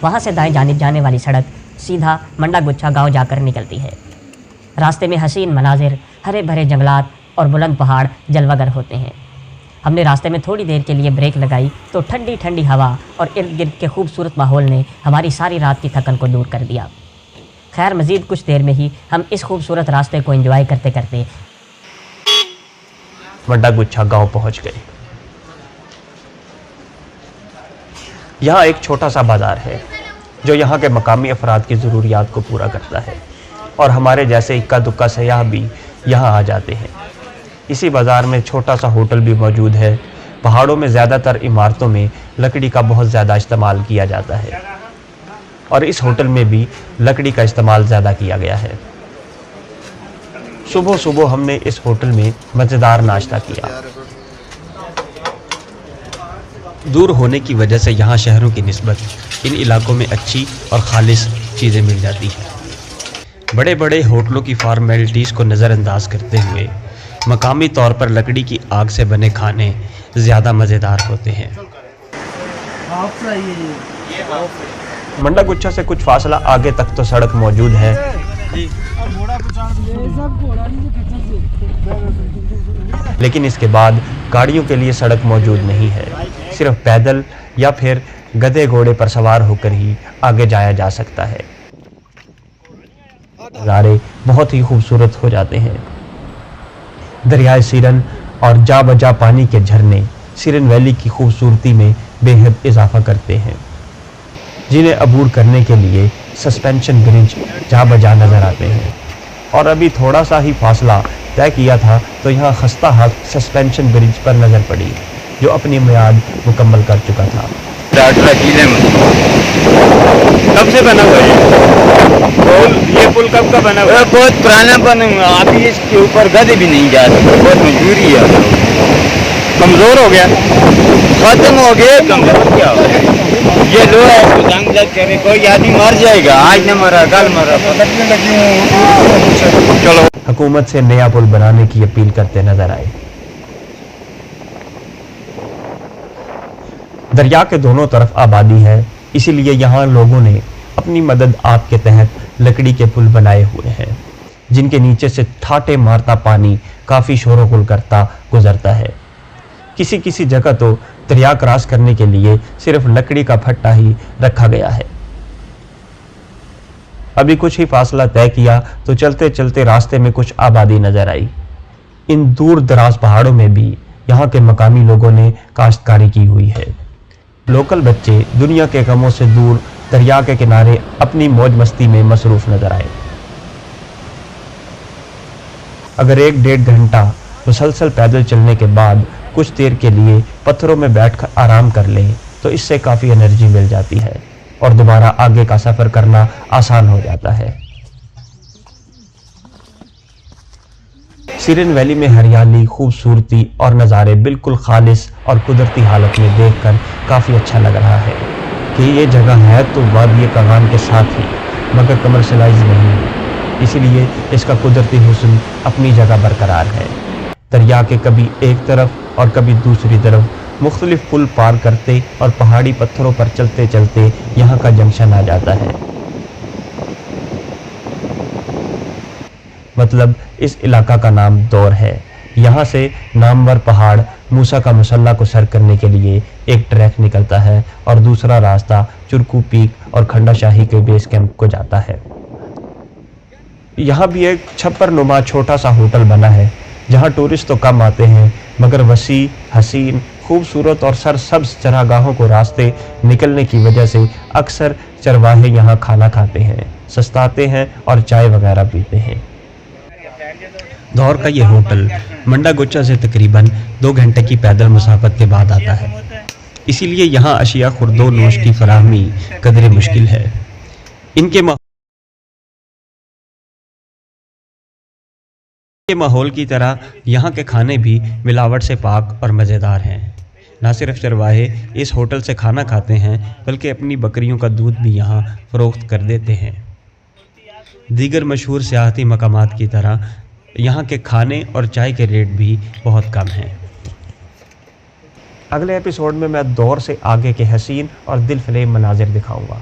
वहाँ से दाएं जानिब जाने वाली सड़क सीधा मंडा गुच्छा गांव जाकर निकलती है। रास्ते में हसीन मनाजिर, हरे भरे जंगलात और बुलंद पहाड़ जलवागर होते हैं। हमने रास्ते में थोड़ी देर के लिए ब्रेक लगाई तो ठंडी ठंडी हवा और इर्द गिर्द के खूबसूरत माहौल ने हमारी सारी रात की थकन को दूर कर दिया। खैर मज़ीद कुछ देर में ही हम इस खूबसूरत रास्ते को एंजॉय करते करते मंडा गुच्छा गांव पहुंच गए। यहाँ एक छोटा सा बाज़ार है जो यहाँ के मकामी अफराद की ज़रूरियात को पूरा करता है और हमारे जैसे इक्का दुक्का सयाह भी यहाँ आ जाते हैं। इसी बाज़ार में छोटा सा होटल भी मौजूद है। पहाड़ों में ज़्यादातर इमारतों में लकड़ी का बहुत ज़्यादा इस्तेमाल किया जाता है और इस होटल में भी लकड़ी का इस्तेमाल ज़्यादा किया गया है। सुबह सुबह हमने इस होटल में मज़ेदार नाश्ता किया। दूर होने की वजह से यहाँ शहरों की निस्बत इन इलाकों में अच्छी और खालिस चीज़ें मिल जाती हैं। बड़े बड़े होटलों की फॉर्मेलिटीज़ को नज़रअंदाज करते हुए मकामी तौर पर लकड़ी की आग से बने खाने ज़्यादा मज़ेदार होते हैं। मंडा गुच्छा से कुछ फासला आगे तक तो सड़क मौजूद है, लेकिन इसके बाद गाड़ियों के लिए सड़क मौजूद नहीं है। सिर्फ पैदल या फिर गधे घोड़े पर सवार होकर ही आगे जाया जा सकता है। नज़ारे बहुत ही खूबसूरत हो जाते हैं। दरियाए सिरन और जा बजा पानी के झरने सिरन वैली की खूबसूरती में बेहद इजाफा करते हैं, जिन्हें अबूर करने के लिए सस्पेंशन ब्रिज जा बजा नज़र आते हैं। और अभी थोड़ा सा ही फासला तय किया था तो यहाँ खस्ता हाथ सस्पेंशन ब्रिज पर नज़र पड़ी, जो अपनी मियाद मुकम्मल कर चुका था। कब से बना हुआ है ये पुल कब का बना हुआ है? बहुत पुराना बना हुआ। अभी इसके ऊपर गधे भी नहीं जा सकते, बहुत मजबूरी है। कमज़ोर हो गया, खत्म हो गया। कमज़ोर क्या हो गया? ये लो है कोई आदमी मर जाएगा, आज न मरा कल मरा। चलो हुकूमत से नया पुल बनाने की अपील करते नजर आए। दरिया के दोनों तरफ आबादी है, इसीलिए यहाँ लोगों ने अपनी मदद आप के तहत लकड़ी के पुल बनाए हुए हैं, जिनके नीचे से ठाटे मारता पानी काफ़ी शोर गुल करता गुजरता है। किसी किसी जगह तो दरिया क्रॉस करने के लिए सिर्फ लकड़ी का फट्टा ही रखा गया है। अभी कुछ ही फासला तय किया तो चलते चलते रास्ते में कुछ आबादी नजर आई। इन दूर दराज पहाड़ों में भी यहाँ के मकामी लोगों ने काश्तकारी की हुई है। लोकल बच्चे दुनिया के गमों से दूर दरिया के किनारे अपनी मौज मस्ती में मसरूफ नजर आए। अगर 1-1.5 घंटा मुसलसल पैदल चलने के बाद कुछ देर के लिए पत्थरों में बैठकर आराम कर लें तो इससे काफ़ी एनर्जी मिल जाती है और दोबारा आगे का सफ़र करना आसान हो जाता है। सिरन वैली में हरियाली, खूबसूरती और नज़ारे बिल्कुल खालिस और कुदरती हालत में देखकर काफ़ी अच्छा लग रहा है कि ये जगह है तो वादी कगान के साथ ही, मगर कमर्शलाइज नहीं है, इसीलिए इसका कुदरती हुस्न अपनी जगह बरकरार है। दरिया के कभी एक तरफ और कभी दूसरी तरफ मुख्तलिफ पुल पार करते और पहाड़ी पत्थरों पर चलते चलते यहाँ का जंक्शन आ जाता है। मतलब इस इलाका का नाम दौर है। यहाँ से नामवर पहाड़ मूसा का मुसल्ला को सर करने के लिए एक ट्रैक निकलता है और दूसरा रास्ता चुरकू पीक और खंडा शाही के बेस कैंप को जाता है। यहाँ भी एक छप्पर नुमा छोटा सा होटल बना है, जहाँ टूरिस्ट तो कम आते हैं मगर वसी, हसीन, खूबसूरत और सरसब्ज चरागाहों को रास्ते निकलने की वजह से अक्सर चरवाहे यहाँ खाना खाते हैं, सस्ताते हैं और चाय वगैरह पीते हैं। दौर का ये होटल मंडा गुच्छा से तकरीबन 2 घंटे की पैदल मुसाफत के बाद आता है, इसीलिए यहाँ अशिया खुर्दो नोश की फराहमी कदरे मुश्किल है। इनके माहौल की तरह यहाँ के खाने भी मिलावट से पाक और मज़ेदार हैं। न सिर्फ चरवाहे इस होटल से खाना खाते हैं बल्कि अपनी बकरियों का दूध भी यहाँ फ़रोख्त कर देते हैं। दीगर मशहूर सियाहती मकामात की तरह यहाँ के खाने और चाय के रेट भी बहुत कम हैं। अगले एपिसोड में मैं दौर से आगे के हसीन और दिल फरेब मनाजिर दिखाऊंगा।